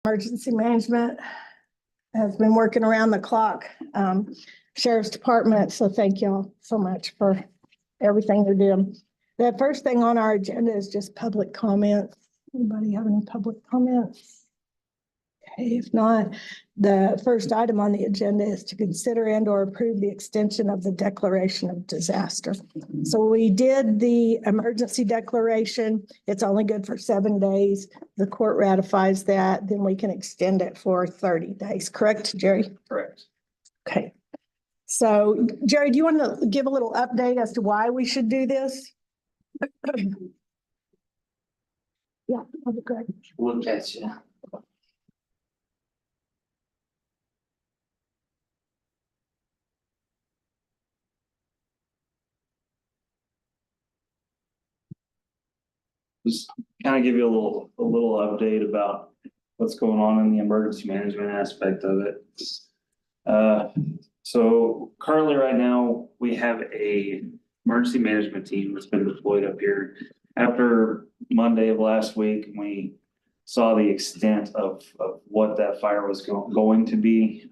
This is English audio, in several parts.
Emergency management has been working around the clock. Sheriff's Department, so thank y'all so much for everything you're doing. The first thing on our agenda is just public comments. Anybody have any public comments? Okay, if not, the first item on the agenda is to consider and or approve the extension of the declaration of disaster. So we did the emergency declaration. It's only good for 7 days. The court ratifies that, then we can extend it for 30 days. Correct, Jerry? Correct. Okay. So Jerry, do you want to give a little update as to why we should do this? Yeah, that'd be great. Look at you. Just kind of give you a little update about what's going on in the emergency management aspect of it. So currently right now, we have a emergency management team that's been deployed up here. After Monday of last week, we saw the extent of what that fire was going to be.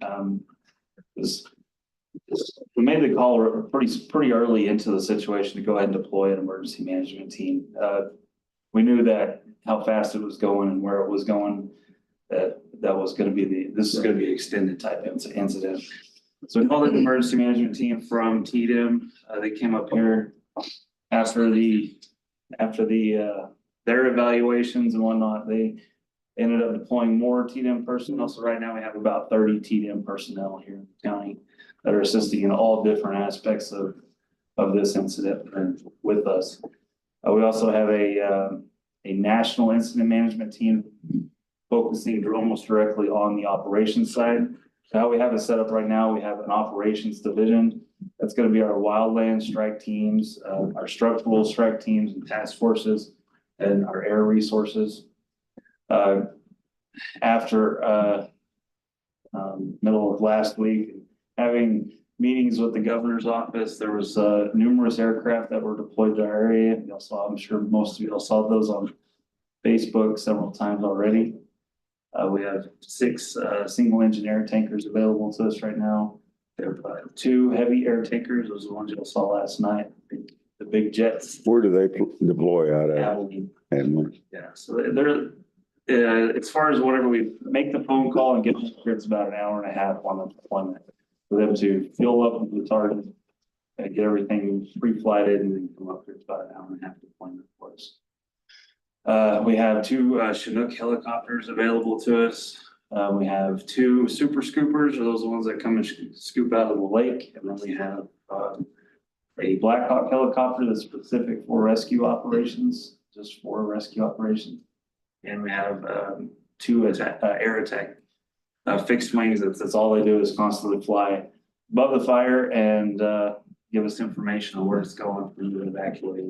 We made the call pretty early into the situation to go ahead and deploy an emergency management team. We knew that how fast it was going and where it was going, that was going to be this is going to be an extended type incident. So we called an emergency management team from TDM. They came up here after their evaluations and whatnot. They ended up deploying more TDM personnel. So right now we have about 30 TDM personnel here in the county that are assisting in all different aspects of this incident with us. We also have a national incident management team focusing almost directly on the operations side. So how we have it set up right now, we have an operations division. That's going to be our wildland strike teams, our structural strike teams and task forces, and our air resources. After middle of last week, having meetings with the governor's office, there was numerous aircraft that were deployed to our area. You all saw, I'm sure most of you all saw those on Facebook several times already. We have 6 single engine air tankers available to us right now. There are 2 heavy air tankers. Those are the ones you all saw last night. The big jets. Where do they deploy out at? Abilene. Abilene. Yeah, so they're as far as whenever we make the phone call and get them here, it's about an hour and a half on the deployment for them to fuel up the target and get everything pre-flighted and then come up here. It's about an hour and a half deployment for us. We have 2 Chinook helicopters available to us. We have 2 super scoopers, or those are the ones that come and scoop out of the lake. And then we have a Black Hawk helicopter that's specific for rescue operations, just for rescue operations. And we have 2 air attack fixed wings. That's all they do is constantly fly above the fire and give us information on where it's going for you to evacuate.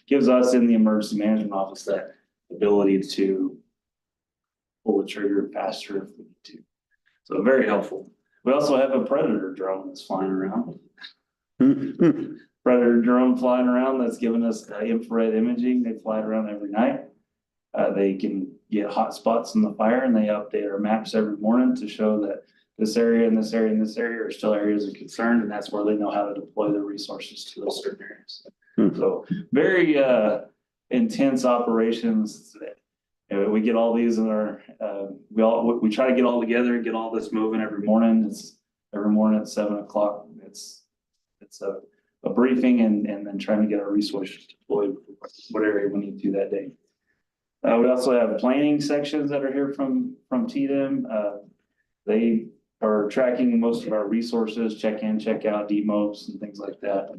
Gives us in the emergency management office that ability to pull the trigger faster if we need to. So very helpful. We also have a Predator drone that's flying around. Predator drone flying around that's giving us infrared imaging. They fly it around every night. They can get hot spots in the fire and they update our maps every morning to show that this area and this area and this area are still areas of concern, and that's where they know how to deploy their resources to those certain areas. So very intense operations. We get all these in our we try to get all together and get all this moving every morning. It's every morning at 7 o'clock. It's a briefing and then trying to get our resources deployed what area we need to that day. We also have planning sections that are here from TDM. They are tracking most of our resources, check in, check out, demos and things like that.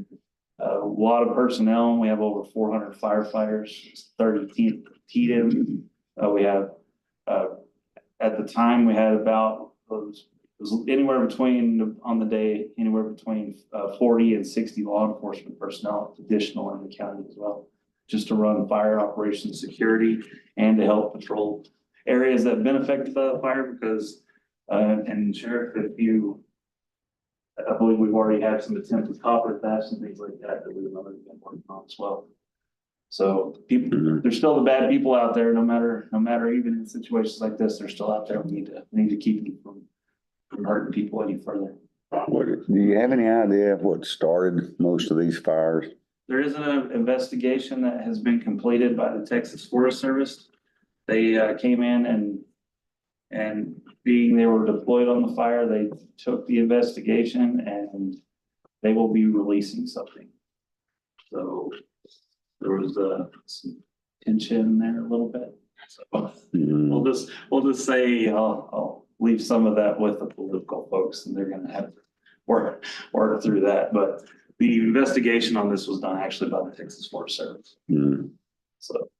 A lot of personnel. We have over 400 firefighters, 30 TDM. We have, at the time we had about, it was anywhere between, on the day, anywhere between 40 and 60 law enforcement personnel additional in the county as well, just to run fire operations security and to help patrol areas that have been affected by the fire because, and Sheriff, I believe we've already had some attempted copper thefts and things like that we've already been working on as well. So people, Mhm. there's still the bad people out there, no matter even in situations like this, they're still out there. We need to keep them from hurting people any further. Do you have any idea what started most of these fires? There is an investigation that has been completed by the Texas Forest Service. They came in and being they were deployed on the fire, they took the investigation and they will be releasing something. So there was some tension there a little bit. So Mhm. we'll just say I'll leave some of that with the political folks and they're gonna have to work through that. But the investigation on this was done actually by the Texas Forest Service. Mhm. So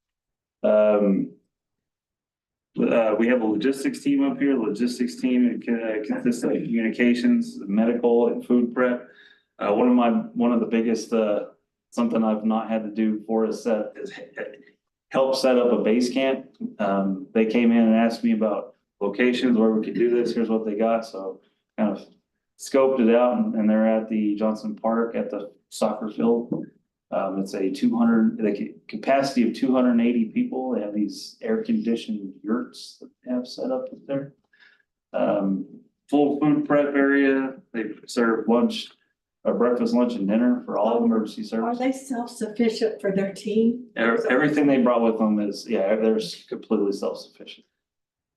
we have a logistics team up here. The logistics team consists of communications, medical, and food prep. One of the biggest something I've not had to do for is help set up a base camp. They came in and asked me about locations where we could do this. Here's what they got. So kind of scoped it out, and they're at the Johnson Park at the soccer field. It's a capacity of 280 people. They have these air conditioned yurts that they have set up there. Full food prep area. They serve lunch, breakfast, lunch, and dinner for all emergency Are services. they self-sufficient for their team? Everything they brought with them is, they're completely self-sufficient.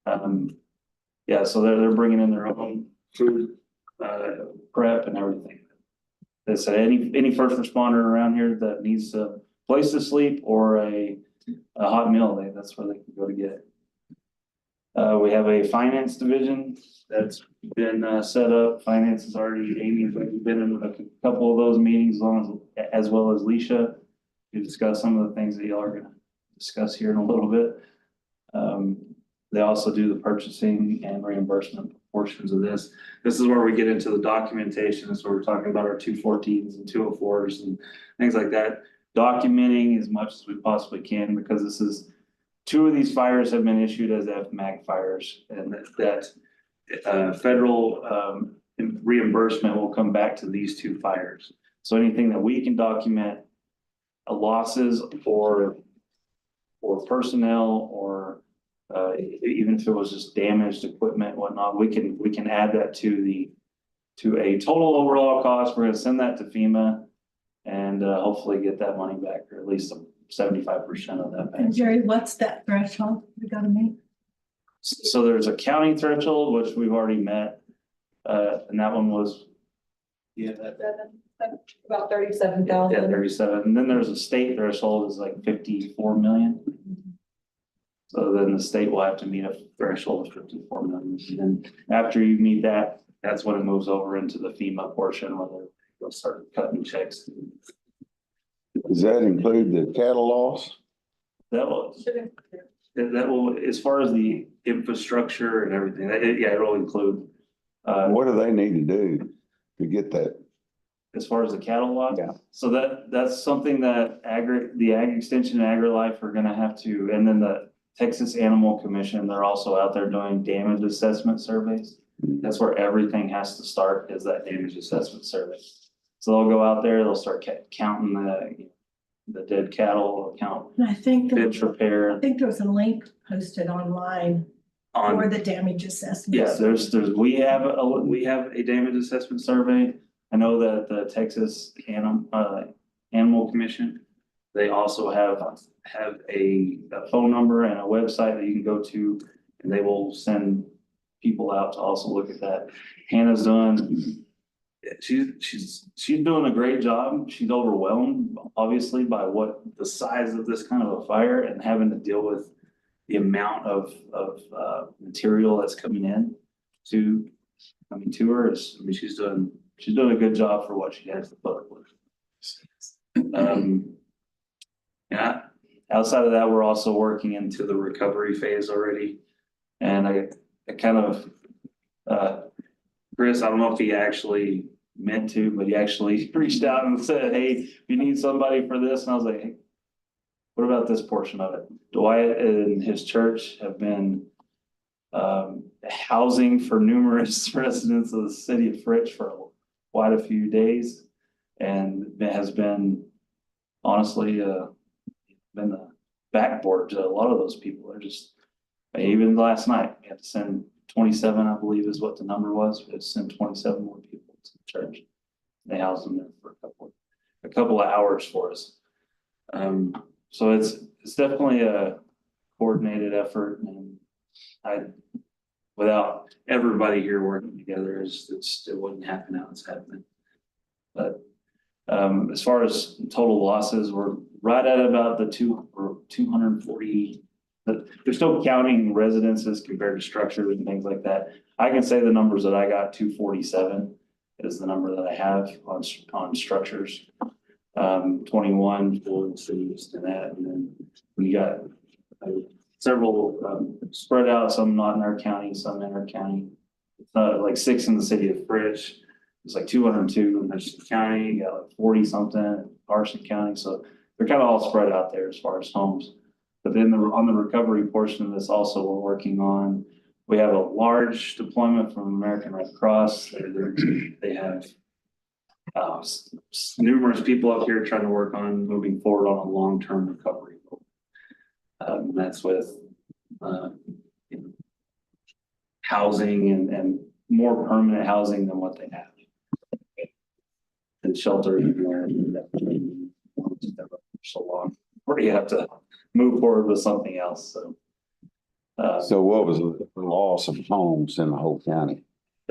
So they're bringing in their own food, prep and everything. They said any first responder around here that needs a place to sleep or a hot meal, that's where they can go to get it. We have a finance division that's been set up. Finance is already, Amy's been in a couple of those meetings as well as Leisha to discuss some of the things that y'all are gonna discuss here in a little bit. They also do the purchasing and reimbursement portions of this. This is where we get into the documentation. So we're talking about our 214s and 204s and things like that. Documenting as much as we possibly can, because two of these fires have been issued as FMAG fires, and that federal reimbursement will come back to these two fires. So anything that we can document losses or personnel or even if it was just damaged equipment, whatnot, we can add that to a total overall cost. We're gonna send that to FEMA and hopefully get that money back, or at least 75% of that back. And Jerry, what's that threshold we gotta meet? So there's a county threshold, which we've already met, and that one was About 37,000. 37. And then there's a state threshold is like 54 million. So then the state will have to meet a threshold of 54 million. And then after you meet that, that's when it moves over into the FEMA portion where they'll start cutting checks. Does that include the cattle loss? That will, as far as the infrastructure and everything, it'll include. What do they need to do to get that? As far as the cattle lot? Yeah. So that's something that the Ag Extension and AgriLife are gonna have to, and then the Texas Animal Commission, they're also out there doing damage assessment surveys. That's where everything has to start, is that damage assessment survey. So they'll go out there, they'll start counting the dead cattle, count And I think ditch repair. there was a link posted online for the damage assessment. Yeah, we have a damage assessment survey. I know that the Texas Animal Commission, they also have a phone number and a website that you can go to, and they will send people out to also look at that. Hannah's done. She's doing a great job. She's overwhelmed, obviously, by what the size of this kind of a fire and having to deal with the amount of material that's coming in to her. She's doing a good job for what she has to put up with. Outside of that, we're also working into the recovery phase already. And I kind of, Chris, I don't know if he actually meant to, but he actually reached out and said, hey, if you need somebody for this. And I was like, hey, what about this portion of it? Dwight and his church have been housing for numerous residents of the city of Fritch for quite a few days. And it has been honestly been the backboard to a lot of those people. They're just, even last night, we had to send 27, I believe is what the number was. We had to send 27 more people to the church. They housed them there for a couple of hours for us. So it's definitely a coordinated effort, and without everybody here working together, it wouldn't happen how it's happening. But as far as total losses, we're right at about the 240. They're still counting residences compared to structures and things like that. I can say the numbers that I got, 247 is the number that I have on structures. 21 for cities and that, and then we got several spread out, some not in our county, some in our county. Like 6 in the city of Fritch. It's like 202 in Michigan County, you got like 40 something in Carson County. So they're kind of all spread out there as far as homes. But then on the recovery portion of this also we're working on, we have a large deployment from American Red Cross. They have numerous people up here trying to work on moving forward on a long-term recovery. That's with housing and more permanent housing than what they have. And shelter anywhere so long, where you have to move forward with something else. So what was the loss of homes in the whole county?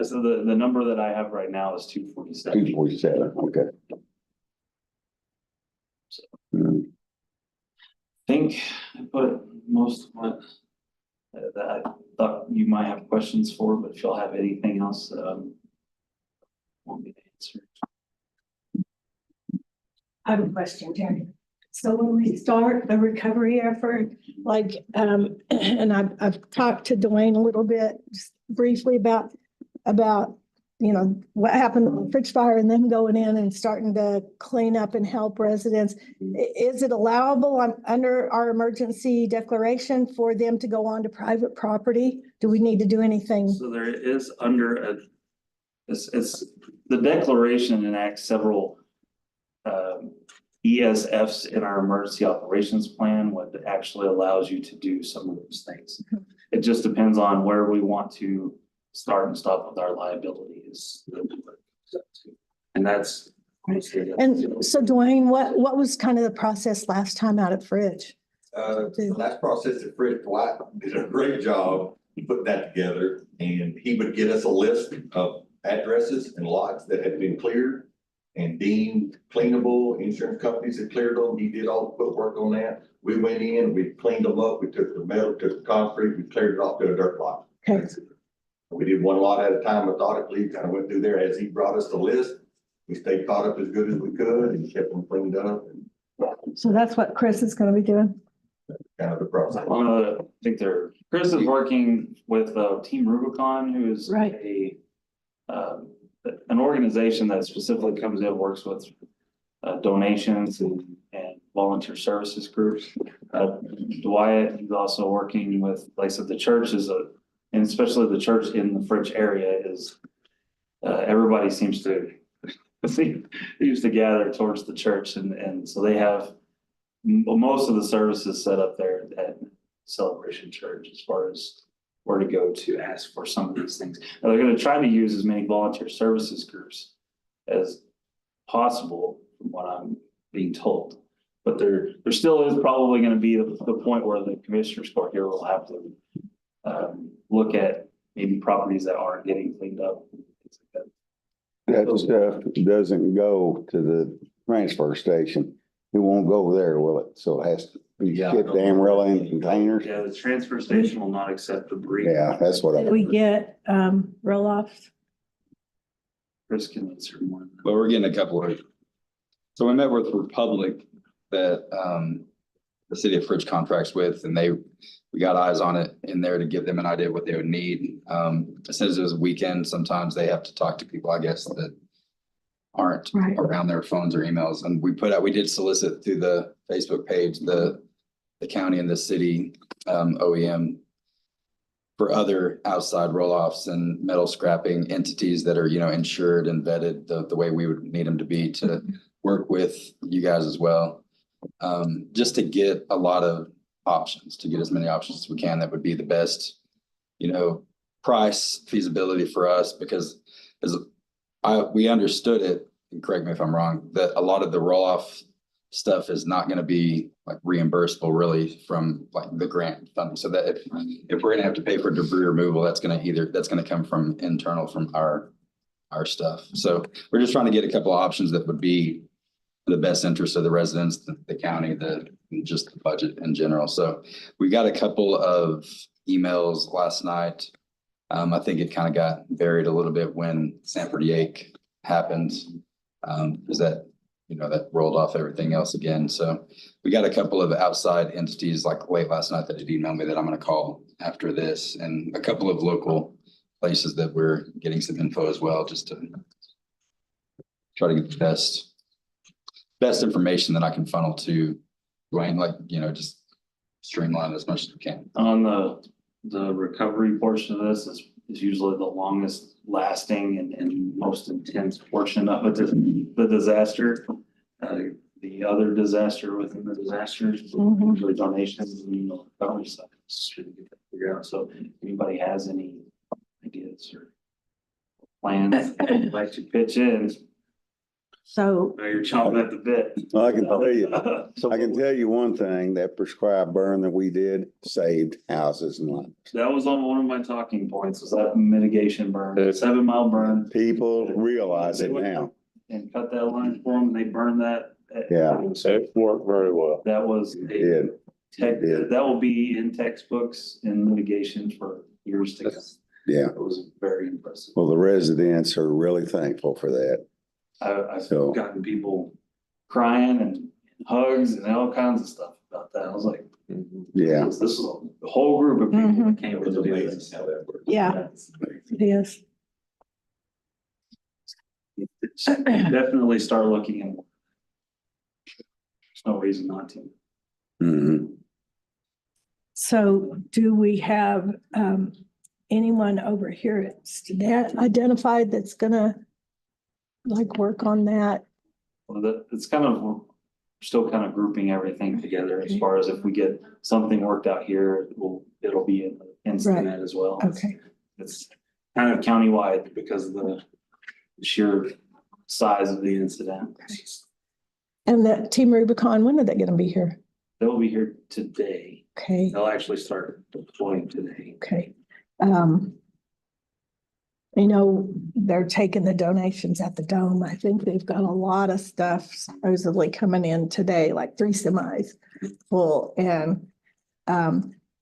So the number that I have right now is 247. 247, okay. So, I think I put most of what that I thought you might have questions for, but if y'all have anything else, want me to answer. I have a question, Terry. So when we start the recovery effort, Like, and I've talked to Dwayne a little bit, just briefly about, what happened with the Fritch fire and them going in and starting to clean up and help residents. Is it allowable under our emergency declaration for them to go on to private property? Do we need to do anything? So there is it's the declaration enacts several ESFs in our emergency operations plan, what actually allows you to do some of those things. It just depends on where we want to start and stop with our liabilities. And that's. And so Dwayne, what was kind of the process last time out at Fritch? The last process at Fritz, Dwight did a great job putting that together, and he would get us a list of addresses and lots that had been cleared and deemed cleanable. Insurance companies had cleared them. He did all the footwork on that. We went in, we cleaned them up. We took the metal, took the concrete, we cleared it off to a dirt lot. Okay. We did one lot at a time methodically, kind of went through there as he brought us the list. We stayed caught up as good as we could and kept them cleaned up, and So that's what Chris is going to be doing. kind of the process. I think Chris is working with Team Rubicon, who is Right. an organization that specifically comes in, works with donations and volunteer services groups. Dwight is also working with, like I said, the church and especially the church in the Fritch area is, everybody seems to used to gather towards the church, and so they have most of the services set up there at Celebration Church as far as where to go to ask for some of these things. Now they're going to try to use as many volunteer services groups as possible, from what I'm being told. But there still is probably going to be the point where the commissioner's court here will have to look at maybe properties that aren't getting cleaned up. That stuff doesn't go to the transfer station. It won't go there, will it? So it has to be shipped to Amarillo in containers. Yeah, the transfer station will not accept debris. Yeah, that's what Did we get roll-offs? Chris can answer more. on that. But we're getting a couple of. So we met with Republic that the city of Fritch contracts with, and we got eyes on it in there to give them an idea of what they would need. Since it was a weekend, sometimes they have to talk to people, I guess, that aren't Right. around their phones or emails. And we did solicit through the Facebook page, the county and the city OEM for other outside roll-offs and metal scrapping entities that are, insured and vetted the way we would need them to be to work with you guys as well. just to get a lot of options, to get as many options as we can, that would be the best, price feasibility for us, because we understood it, and correct me if I'm wrong, that a lot of the roll-off stuff is not gonna be like reimbursable really from like the grant funding. So that if we're gonna have to pay for debris removal, that's gonna come from internal, from our stuff. So we're just trying to get a couple of options that would be the best interest of the residents, the county, just the budget in general. So we got a couple of emails last night. I think it kind of got buried a little bit when Sanford Yake happened. Is that, that rolled off everything else again. So we got a couple of outside entities like late last night that had emailed me that I'm going to call after this, and a couple of local places that we're getting some info as well, just to try to get the best information that I can funnel to Dwayne, just streamline as much as we can. On the recovery portion of this is usually the longest lasting and most intense portion of it, the disaster. The other disaster within the disasters, usually donations and recovery stuff. Should get that figured out. So if anybody has any ideas or plans, I'd like to pitch in. So You're chomping at the bit. I can tell you one thing, that prescribed burn that we did saved houses and lives. That was on one of my talking points, was that mitigation burn, 7 mile burn. People realize it now. And cut that line for them, they burned that. Yeah. It worked very well. That was Did. that will be in textbooks in mitigation for years to come. Yeah. It was very impressive. Well, the residents are really thankful for that. I've So- gotten people crying and hugs and all kinds of stuff about that. I was like, Yeah. this is a whole group of people that came It to was do amazing this. how that worked. yeah, it is. Definitely start looking at. There's no reason not to. Mhm. So do we have anyone over here at Stinnett identified that's gonna work on that? Well, it's kind of, we're still kind of grouping everything together as far as if we get something worked out here, it'll be in Stinnett as well. Okay, It's kind of countywide because of the sheer size of the incident. and that Team Rubicon, when are they gonna be here? They'll be here today. Okay, They'll actually start deploying today. okay. They're taking the donations at the Dome. I think they've got a lot of stuff supposedly coming in today, like 3 semis full. And,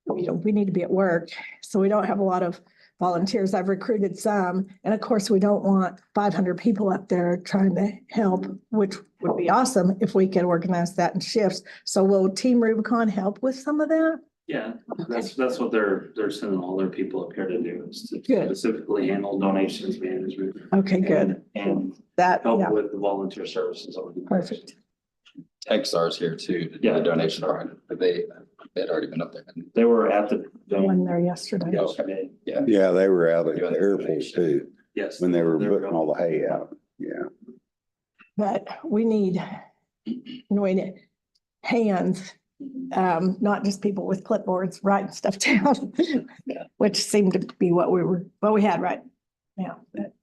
we need to be at work, so we don't have a lot of volunteers. I've recruited some. And of course, we don't want 500 people up there trying to help, which would be awesome if we could organize that in shifts. So will Team Rubicon help with some of that? Yeah, that's what they're sending all their people up here to do, is to Good. specifically handle donations management. Okay, good. And That, help yeah, with the volunteer services. perfect. Texar's here too, to do Yeah. the donation, but they had already been up there. They were at the One dome there yesterday. yesterday. Yeah, they were out at the airport too, Yes. when they were putting all the hay out. Yeah. But we need hands, not just people with clipboards writing stuff down, which seemed to be what we had right now.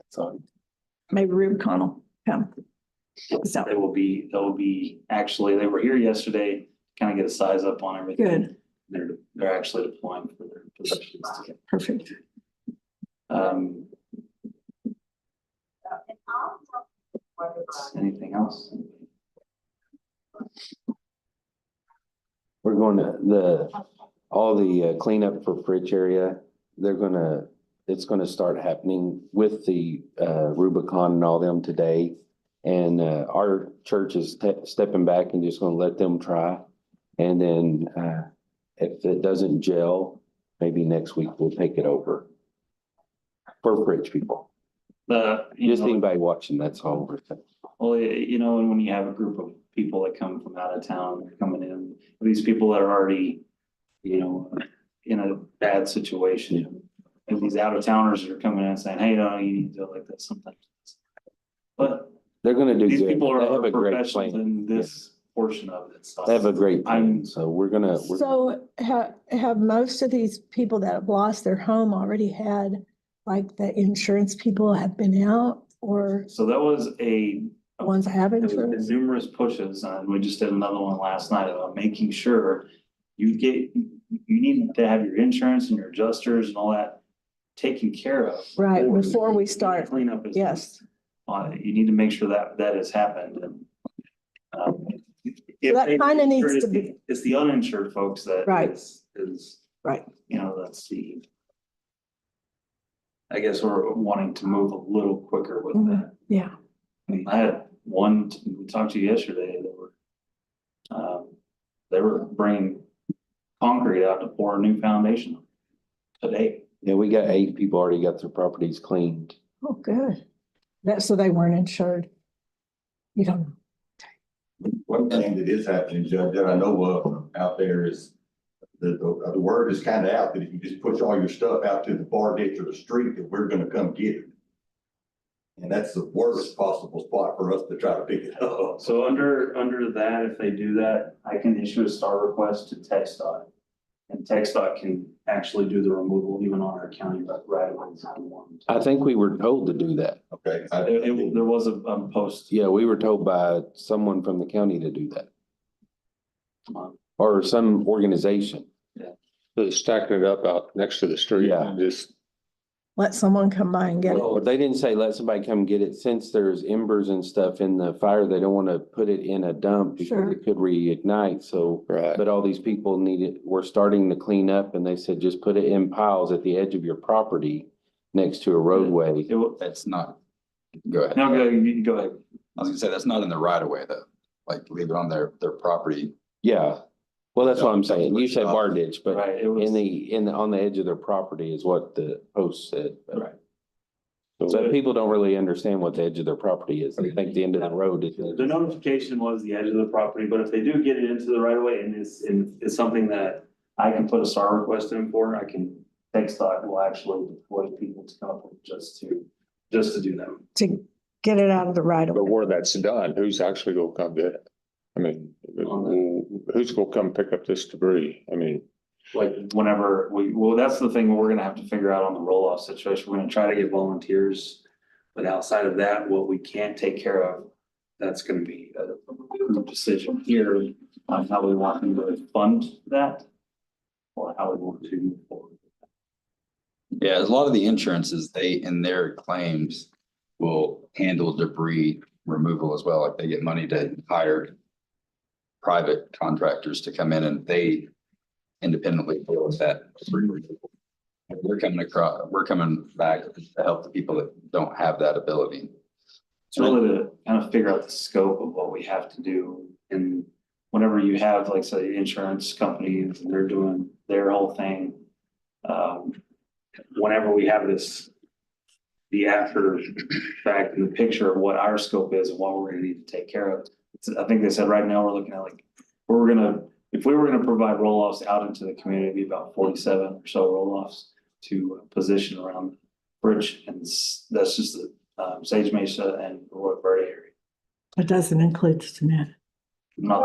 So maybe Rubicon will come. So, They will be, actually, they were here yesterday, kind of get a size up on everything. good, They're actually deploying for their positions. perfect. Anything else? We're going to all the cleanup for Fridge area, it's gonna start happening with the Rubicon and all them today. And our church is stepping back and just gonna let them try. And then if it doesn't gel, maybe next week we'll take it over. For Fridge people, just anybody watching, that's all we're saying. Well, and when you have a group of people that come from out of town, they're coming in, these people that are already, in a bad situation. And these out of towners are coming in and saying, hey, no, you need to do it like this sometimes. But They're gonna do these good. people They are have a great professionals plan. in this portion of it, so. They have a great plan, I'm- so we're gonna. So have most of these people that have lost their home already had, like the insurance people have been out or So that was a. ones that have There's been insurance? numerous pushes, and we just did another one last night about making sure you need to have your insurance and your adjusters and all that taken care of. Right, before we start. Cleanup is. Yes. On it, you need to make sure that that has happened and. if That they- kinda needs it's to the- be- It's the uninsured folks that. Right. Is, Right. you know, that's the. I guess we're wanting to move a little quicker with Mhm. that. Yeah. I had one, we talked to you yesterday, they were bringing concrete out to pour a new foundation today. Yeah, we got 8 people already got their properties cleaned. Oh, good. So they weren't insured. You don't know. One thing that is happening, Judge, that I know of out there is the word is kind of out that if you just push all your stuff out to the far ditch of the street, that we're gonna come get it. And that's the worst possible spot for us to try to pick it up. So under that, if they do that, I can issue a STAR request to TxDOT. And TxDOT can actually do the removal even on our county right away. I think we were told to do that. Okay. There was a post. Yeah, we were told by someone from the county to do that, um, or some organization. So stacking it up out next to the street Yeah. and just, Let someone come by and get it. But they didn't say let somebody come get it. Since there's embers and stuff in the fire, they don't want to put it in a dump because Sure. it could reignite, so. right. But all these people we're starting to clean up and they said, just put it in piles at the edge of your property next to a roadway. That's not, go ahead. No, go ahead. I was gonna say, that's not in the right of way though, like leave it on their property. Yeah, well, that's what I'm saying. You said bar ditch, but Right, it was. on the edge of their property is what the post said. But- Right. So people don't really understand what the edge of their property is. They think the end of the road is. The notification was the edge of the property, but if they do get it into the right of way and it's something that I can put a STAR request in for, I can, TxDOT will actually deploy people to come up with just to do that. To get it out of the right of But way. where that's done, who's actually gonna come get it? I mean, who's gonna come pick up this debris? I mean, Like whenever well, that's the thing we're gonna have to figure out on the roll-off situation. We're gonna try to get volunteers. But outside of that, what we can't take care of, that's gonna be a decision here on how we want to fund that. Or how we want to move forward. Yeah, a lot of the insurances, they, in their claims, will handle debris removal as well, like they get money to hire private contractors to come in and they independently deal with that debris removal. And we're coming back to help the people that don't have that ability. It's really to kind of figure out the scope of what we have to do. And whenever you have, like, say, insurance companies, and they're doing their whole thing. Whenever we have the after fact and the picture of what our scope is and what we're gonna need to take care of. I think they said right now we're looking at like, if we were gonna provide roll-offs out into the community, it'd be about 47 or so roll-offs to position around the bridge. And that's just the Sage Mesa and Roy Verde area. It doesn't include cement. Not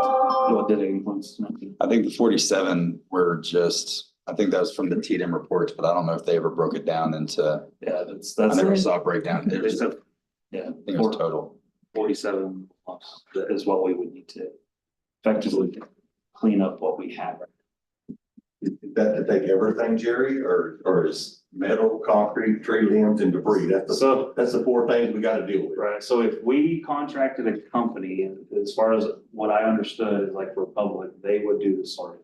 what did it influence. I think the 47 were just, I think that was from the TDM reports, but I don't know if they ever broke it down into, Yeah, I that's. never saw a breakdown. It was, I Yeah, think it was total. 47 is what we would need to effectively clean up what we have. Is that to take everything, Jerry, or is metal, concrete, tree limbs and debris? That's the 4 things we gotta deal with. Right, so if we contracted a company, and as far as what I understood is like for public, they would do the sorting.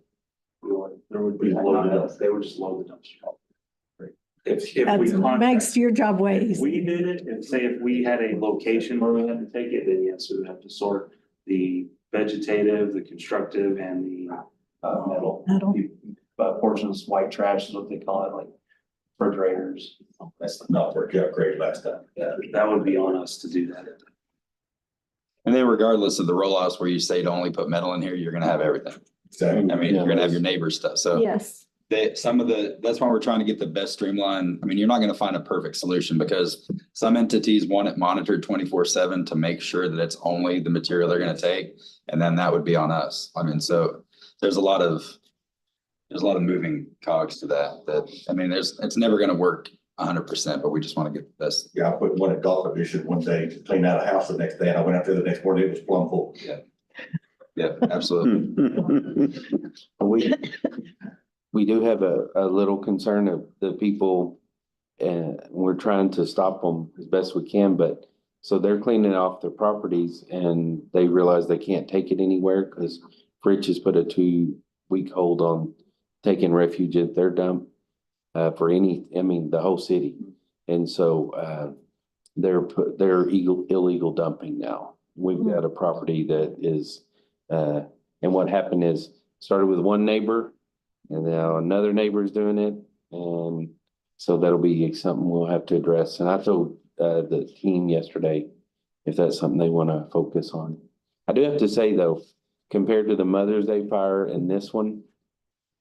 There would be, they would just load the dumpster. If we That contract, makes your job way if we easier. did it, and say if we had a location where we had to take it, then yes, we would have to sort the vegetative, the constructive and the metal. Metal. Portions, white trash is what they call it, like refrigerators. That's not worked out great last time. Yeah, that would be on us to do that. And then regardless of the roll-offs where you say to only put metal in here, you're gonna have everything. Exactly. I mean, you're gonna have your neighbor's stuff, so. Yes. That's why we're trying to get the best streamline. I mean, you're not gonna find a perfect solution because some entities want it monitored 24/7 to make sure that it's only the material they're gonna take, and then that would be on us. I mean, so there's a lot of moving cogs to that, I mean, it's never gonna work 100%, but we just want to get the best. Yeah, I put one at golf edition one day to clean out a house the next day, and I went out there the next morning, it was plumb full. Yeah, absolutely. We do have a little concern of the people, and we're trying to stop them as best we can, but so they're cleaning off their properties and they realize they can't take it anywhere because Fritch has put a 2-week hold on taking refuge at their dump for the whole city. And so they're illegal dumping now. We've got a property that is, and what happened is started with one neighbor and now another neighbor is doing it. And so that'll be something we'll have to address. And I told the team yesterday if that's something they want to focus on. I do have to say though, compared to the Mother's Day fire and this one,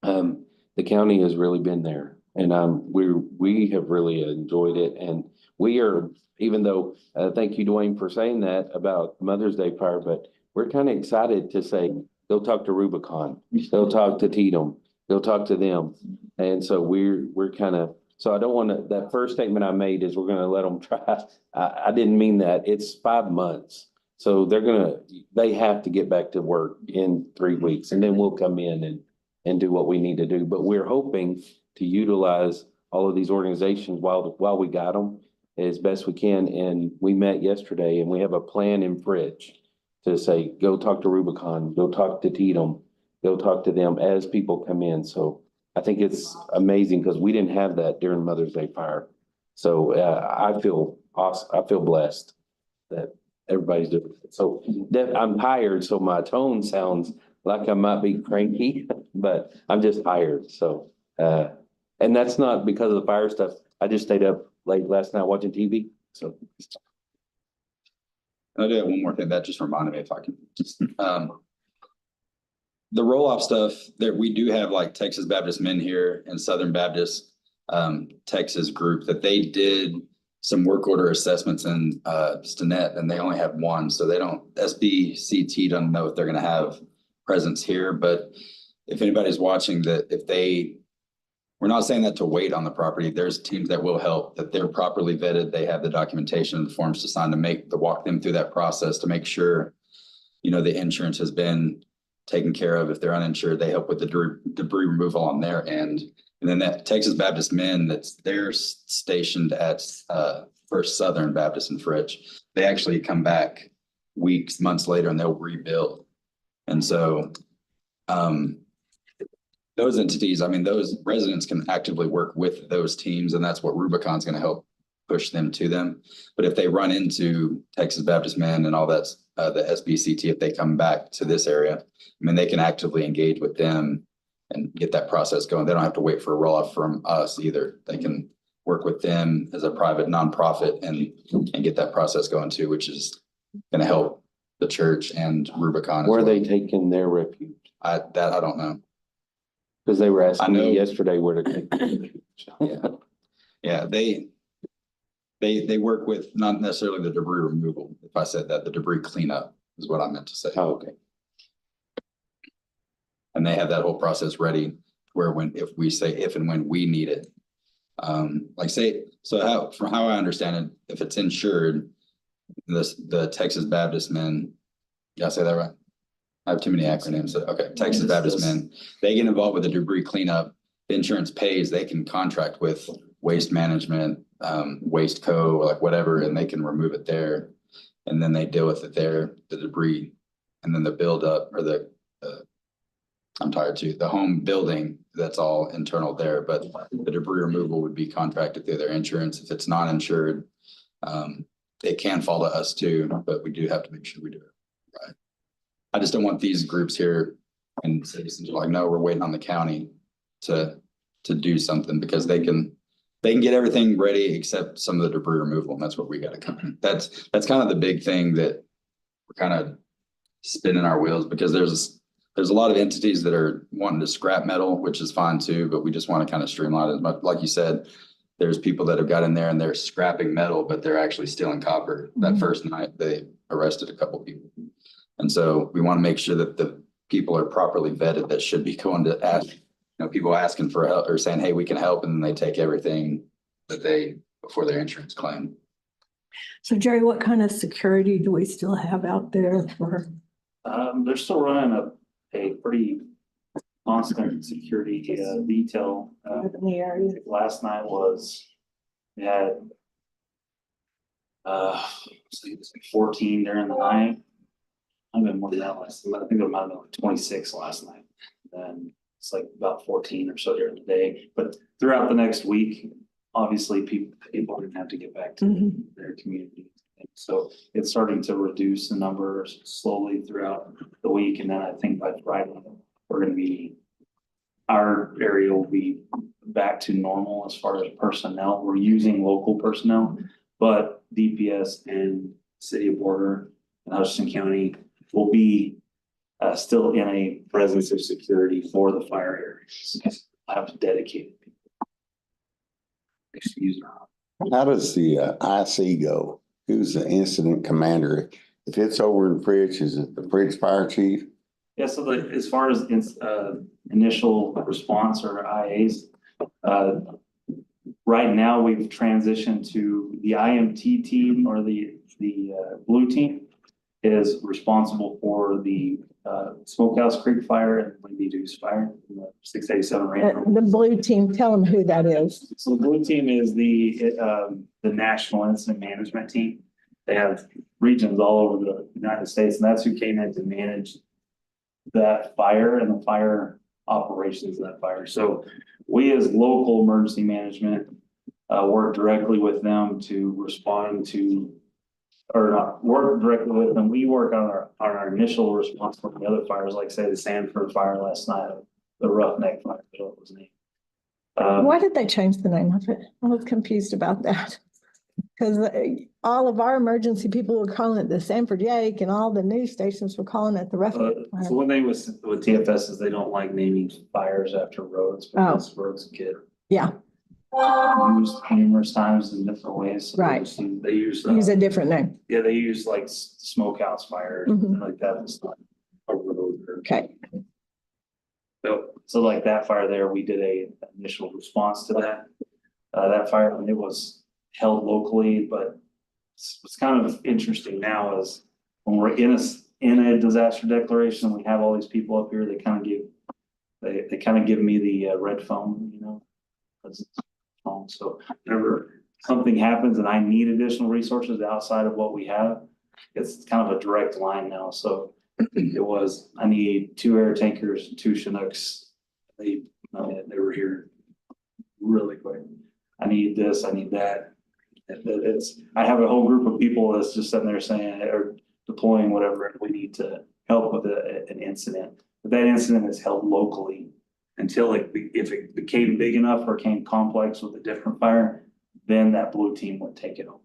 the county has really been there. And we have really enjoyed it. And we are, even though, thank you, Dwayne, for saying that about Mother's Day fire, but we're kind of excited to say, go talk to Rubicon, go talk to Tatum, go talk to them. And so we're kind of, so I don't want to, that first statement I made is we're going to let them try. I didn't mean that. It's 5 months. So they have to get back to work in 3 weeks and then we'll come in and do what we need to do. But we're hoping to utilize all of these organizations while we got them as best we can. And we met yesterday and we have a plan in Fritch to say, go talk to Rubicon, go talk to Tatum, go talk to them as people come in. So I think it's amazing because we didn't have that during Mother's Day fire. So I feel awesome. I feel blessed that everybody's doing it. So I'm tired, so my tone sounds like I might be cranky, but I'm just tired. So, and that's not because of the fire stuff. I just stayed up late last night watching TV. So. I do have one more thing that just reminded me if I can just, the roll-off stuff that we do have like Texas Baptist Men here and Southern Baptist Texas group that they did some work order assessments in Stinnett and they only have one. So they don't, SBCT doesn't know if they're going to have presence here, but if anybody's watching that, we're not saying that to wait on the property. There's teams that will help, that they're properly vetted. They have the documentation and the forms to sign to walk them through that process to make sure, the insurance has been taken care of. If they're uninsured, they help with the debris removal on their end. And then that Texas Baptist Men they're stationed at First Southern Baptist in Fritch. They actually come back months later and they'll rebuild. And so those entities, those residents can actively work with those teams, and that's what Rubicon's going to help push them to them. But if they run into Texas Baptist Men and all that, the SBCT, if they come back to this area, they can actively engage with them and get that process going. They don't have to wait for a roll-off from us either. They can work with them as a private nonprofit and get that process going too, which is going to help the church and Rubicon. Where are they taking their refuge? I don't know. Because they were asking me yesterday where to take their refuge. Yeah, they work with not necessarily the debris removal. If I said that, the debris cleanup is what I meant to say. Oh, okay. And they have that whole process ready where if and when we need it. From how I understand it, if it's insured, the Texas Baptist Men, did I say that right? I have too many acronyms. Okay, Texas Baptist Men, they get involved with the debris cleanup. The insurance pays, they can contract with Waste Management, Waste Co, like whatever, and they can remove it there. And then they deal with it there, the debris, and then the buildup or I'm tired too, the home building, that's all internal there, but the debris removal would be contracted through their insurance. If it's not insured, it can fall to us too, but we do have to make sure we do it right. I just don't want these groups here and citizens are like, no, we're waiting on the county to do something because they can get everything ready except some of the debris removal. And that's what we got to come in. That's kind of the big thing that we're kind of spinning our wheels because there's a lot of entities that are wanting to scrap metal, which is fine too, but we just want to kind of streamline it as much. Like you said, there's people that have got in there and they're scrapping metal, but they're actually stealing copper. That Mhm. first night, they arrested a couple people. And so we want to make sure that the people are properly vetted that should be going to ask, people asking for help or saying, hey, we can help, and then they take everything that before their insurance claim. So Jerry, what kind of security do we still have out there for? They're still running a pretty constant security detail. In the area. Last night we had so it was like 14 during the night. I've been more than that last night. I think it might have been like 26 last night. And it's like about 14 or so during the day. But throughout the next week, obviously people are gonna have to get back to their community. And so it's starting to reduce the numbers slowly throughout the week. And then I think by Friday, our area will be back to normal as far as personnel. We're using local personnel, but DPS and City of Border and Hutchinson County will be still in a presence of security for the fire areas. I have dedicated people. Excuse me. How does the IC go? Who's the incident commander? If it's over in Fritz, is it the Fritz Fire Chief? Yeah, so as far as initial response or IAs, right now we've transitioned to the IMT team, or the blue team is responsible for the Smokehouse Creek fire and Windy Deuce fire, in the 687 range. The blue team, tell them who that is. So the blue team is the national incident management team. They have regions all over the United States, and that's who came in to manage that fire and the fire operations of that fire. So we, as local emergency management, work directly with them to respond to, or not work directly with them. We work on our initial response from the other fires, like say the Sanford fire last night, the Roughneck fire, is what it was named. Why did they change the name of it? I was confused about that. Because all of our emergency people were calling it the Sanford Yake, and all the news stations were calling it the Roughneck. So one thing with TFS is they don't like naming fires after roads, because roads get Yeah, used numerous times in different ways. So Right. They use use a different name. yeah, they use like smokehouse fire, Mhm. like that. It's not a road. Okay. So like that fire there, we did a initial response to that. That fire, it was held locally, but what's kind of interesting now is when we're in a disaster declaration, we have all these people up here, they kind of give me the red phone, so whenever something happens and I need additional resources outside of what we have, it's kind of a direct line now. So it was, I need 2 air tankers and 2 Chinooks. They were here really quick. I need this, I need that. I have a whole group of people that's just sitting there saying, or deploying whatever we need to help with an incident. But that incident is held locally until if it became big enough or came complex with a different fire, then that blue team would take it over.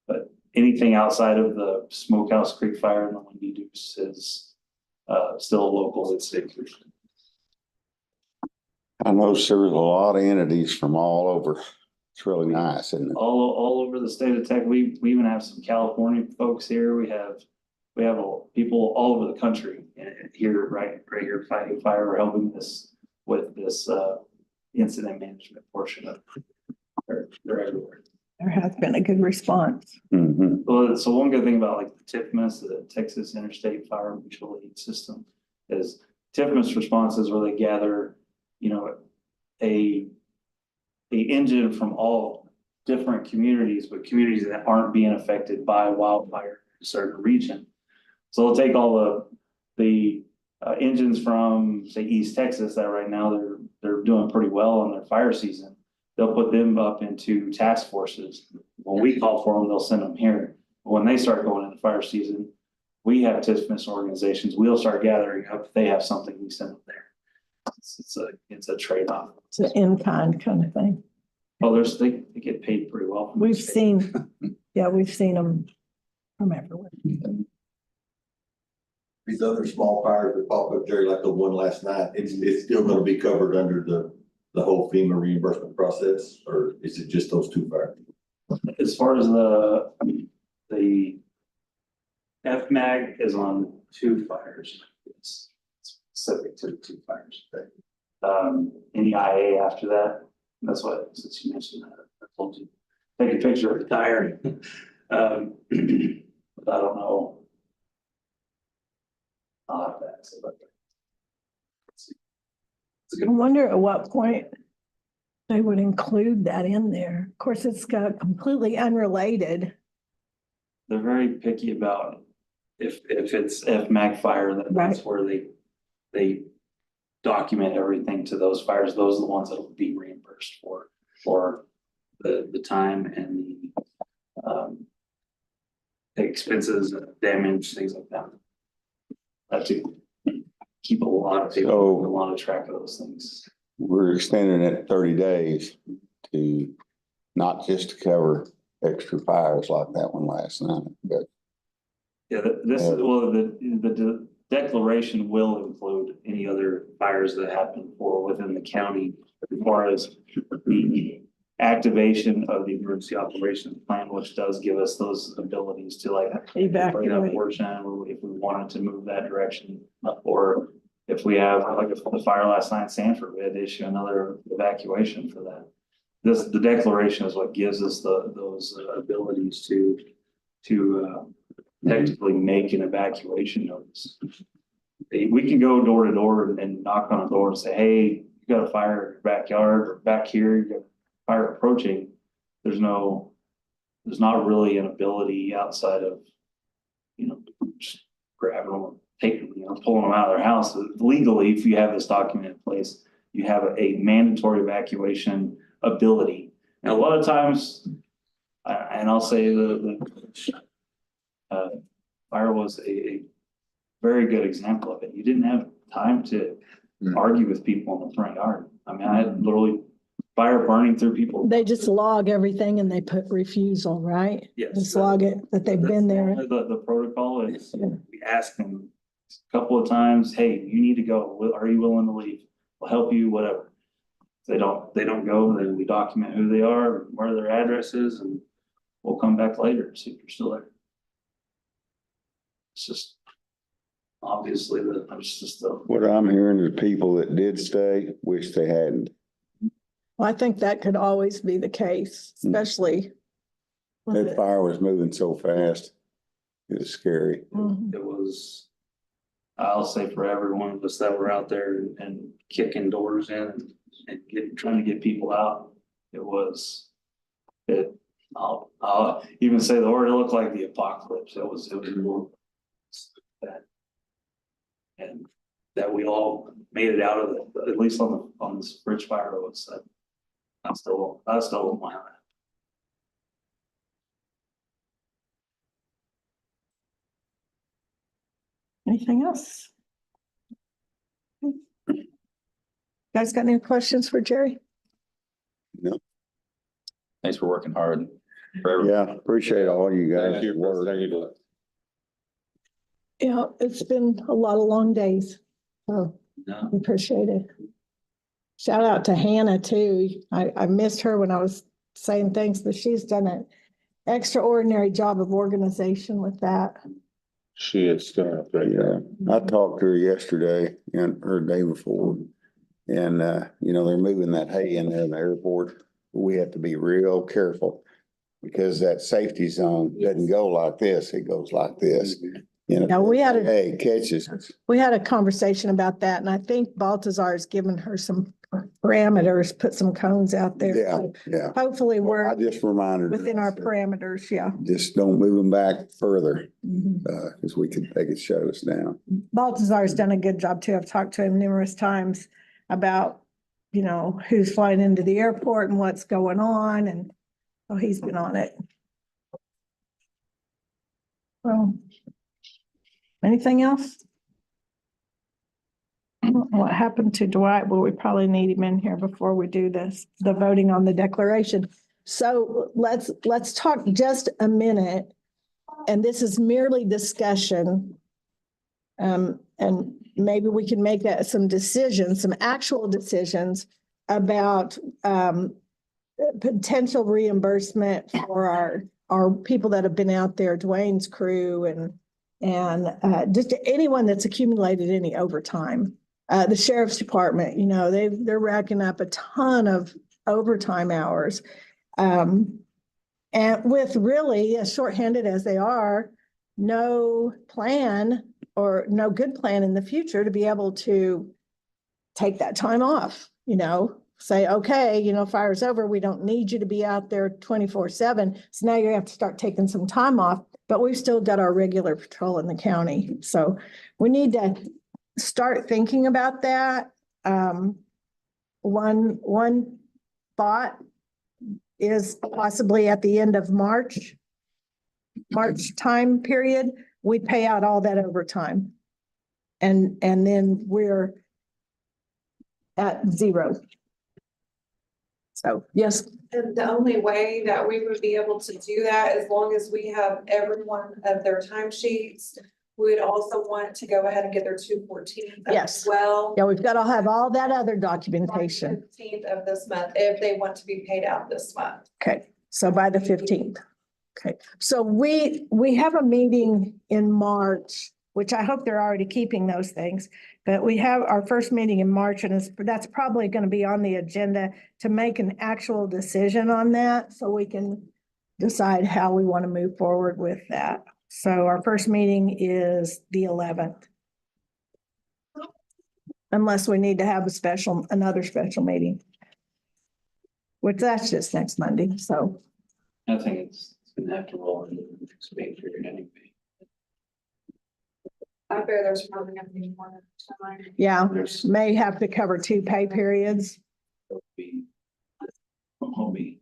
But anything outside of the Smokehouse Creek fire and the Windy Deuce is still local. It's I know there's a lot of entities from all over. It's really nice, isn't it? all over the state of Texas. We even have some California folks here. We have people all over the country here, right here fighting fire or helping with this incident management portion of it. They're everywhere. There has been a good response. Mhm. Well, so one good thing about like the TIFMAS, the Texas Interstate Fire Mutual Aid System, is TIFMAS responses where they gather, a engine from all different communities, but communities that aren't being affected by wildfire in a certain region. So they'll take all the engines from, say, East Texas that right now they're doing pretty well on their fire season. They'll put them up into task forces. When we call for them, they'll send them here. When they start going into fire season, we have TIFMAS organizations. We'll start gathering up. If they have something, we send them there. It's a trade-off. It's an in-kind kind of thing. Oh, they get paid pretty well. We've seen them from everywhere. These other small fires that pop up, Jerry, like the one last night, it's still gonna be covered under the the whole FEMA reimbursement process, or is it just those two fires? As far as the FMAG is on 2 fires. It's specific to 2 fires. Any IA after that, that's what, since you mentioned that, I told you, take a picture of the tire. But I don't know. I'll have to ask about that. I wonder at what point they would include that in there. Of course, it's got completely unrelated. They're very picky about if it's FMAG fire, then that's where they document everything to those fires. Those are the ones that will be reimbursed for the time and the expenses, damage, things like that. Have to keep a lot of people, So- a lot of track of those things. We're extending it 30 days to not just to cover extra fires like that one last night, but Yeah, this is, well, the declaration will include any other fires that happen within the county as far as the activation of the emergency operations plan, which does give us those abilities to like bring up Evacuate. portion if we wanted to move that direction, or if we have like the fire last night in Sanford, we had to issue another evacuation for that. The declaration is what gives us those abilities to technically make an evacuation notice. We can go door to door and knock on a door and say, hey, you got a fire in your backyard or back here, you got fire approaching. There's not really an ability outside of, just grabbing them, taking them, pulling them out of their house. Legally, if you have this document in place, you have a mandatory evacuation ability. And a lot of times, and I'll say the fire was a very good example of it. You didn't have time to argue with people in the front yard. I mean, I had literally fire burning through people. They just log everything and they put refusal, right? Yes. Just log it that they've been there. The protocol is, Yeah. we ask them a couple of times, hey, you need to go. Are you willing to leave? We'll help you, whatever. If they don't go, then we document who they are, where their address is, and we'll come back later and see if you're still there. It's just obviously what I'm hearing is people that did stay wish they hadn't. Well, I think that could always be the case, especially. with That it. fire was moving so fast. It was scary. Mhm. it was, I'll say for every one of us that were out there and kicking doors in and trying to get people out, I'll even say the word, it looked like the apocalypse. It was more bad. And that we all made it out of it, at least on this bridge fire was, I still don't mind that. Anything else? Guys got any questions for Jerry? Thanks for working hard. For everyone. Yeah, appreciate all you guys. Thank you. work. Thank you. Yeah, it's been a lot of long days. So No. appreciate it. Shout out to Hannah too. I missed her when I was saying things, but she's done an extraordinary job of organization with that. She is doing a great job. Yeah, I talked to her yesterday or the day before. And, they're moving that hay in there in the airport. We have to be real careful because that safety zone doesn't go like this. It goes like this. Yeah, we had a- Hay catches us. We had a conversation about that, and I think Baltazar has given her some parameters, put some cones out there. Yeah, So yeah. hopefully I we're just reminded her. within our parameters, yeah. Just don't move them back further, Mhm. because they could shut us down. Baltazar's done a good job too. I've talked to him numerous times about, who's flying into the airport and what's going on, and he's been on it. Well, anything else? What happened to Dwight? Well, we probably need him in here before we do the voting on the declaration. So let's talk just a minute. And this is merely discussion. And maybe we can make some decisions, some actual decisions about, potential reimbursement for our people that have been out there, Dwayne's crew and just anyone that's accumulated any overtime. The sheriff's department, you know, they're racking up a ton of overtime hours. And with really, as shorthanded as they are, no plan or no good plan in the future to be able to take that time off, you know, say, okay, you know, fire's over. We don't need you to be out there 24/7. So now you have to start taking some time off, but we've still got our regular patrol in the county. So we need to start thinking about that. One thought is possibly at the end of March time period, we pay out all that overtime. And then we're at zero. So, yes, And the only way that we would be able to do that, as long as we have every one of their timesheets, we would also want to go ahead and get their 2/14 Yes. as well. yeah, we've got to have all that other documentation. 15th of this month, if they want to be paid out this month. Okay, so by the 15th. Okay, so we have a meeting in March, which I hope they're already keeping those things. But we have our first meeting in March, and that's probably going to be on the agenda to make an actual decision on that, so we can decide how we want to move forward with that. So our first meeting is the 11th. Unless we need to have another special meeting. Which that's just next Monday, so. I think it's gonna have to roll into the next pay period anyway. I fear there's probably gonna be more than time. Yeah, There's may have to cover 2 pay periods. be, will be,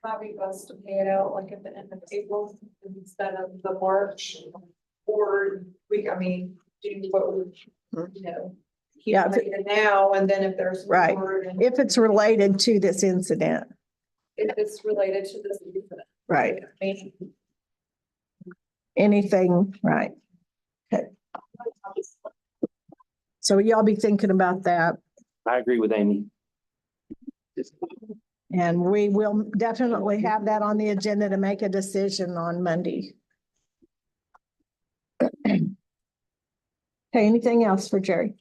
Probably best to pay it out like at the end of April instead of the March. Or I mean, do what we, you know. keep Yeah, it now, and then if there's. Right. more and If it's related to this incident, If it's related to this. right, Maybe. anything, right. Okay. So y'all be thinking about that, I agree with Amy. and we will definitely have that on the agenda to make a decision on Monday. Okay, anything else for Jerry?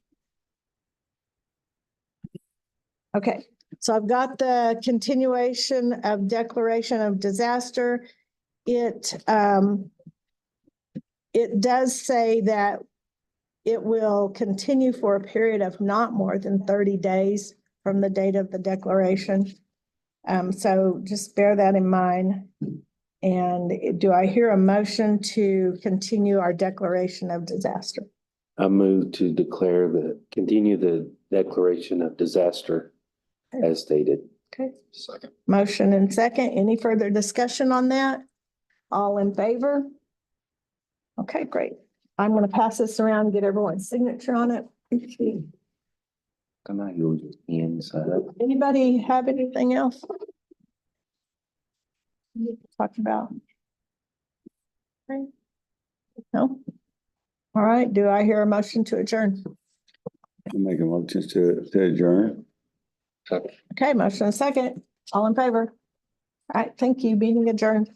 Okay, so I've got the continuation of declaration of disaster. It does say that it will continue for a period of not more than 30 days from the date of the declaration. So just bear that in mind. And do I hear a motion to continue our declaration of disaster? I move to continue the declaration of disaster as stated. Okay, Second. motion and second. Any further discussion on that? All in favor? Okay, great. I'm going to pass this around and get everyone's signature on it. Can I go just inside? Anybody have anything else? Talk about? Okay. No? All right, do I hear a motion to adjourn? I'll make a motion to adjourn. Okay, motion and second. All in favor? All right, thank you. Meeting adjourned.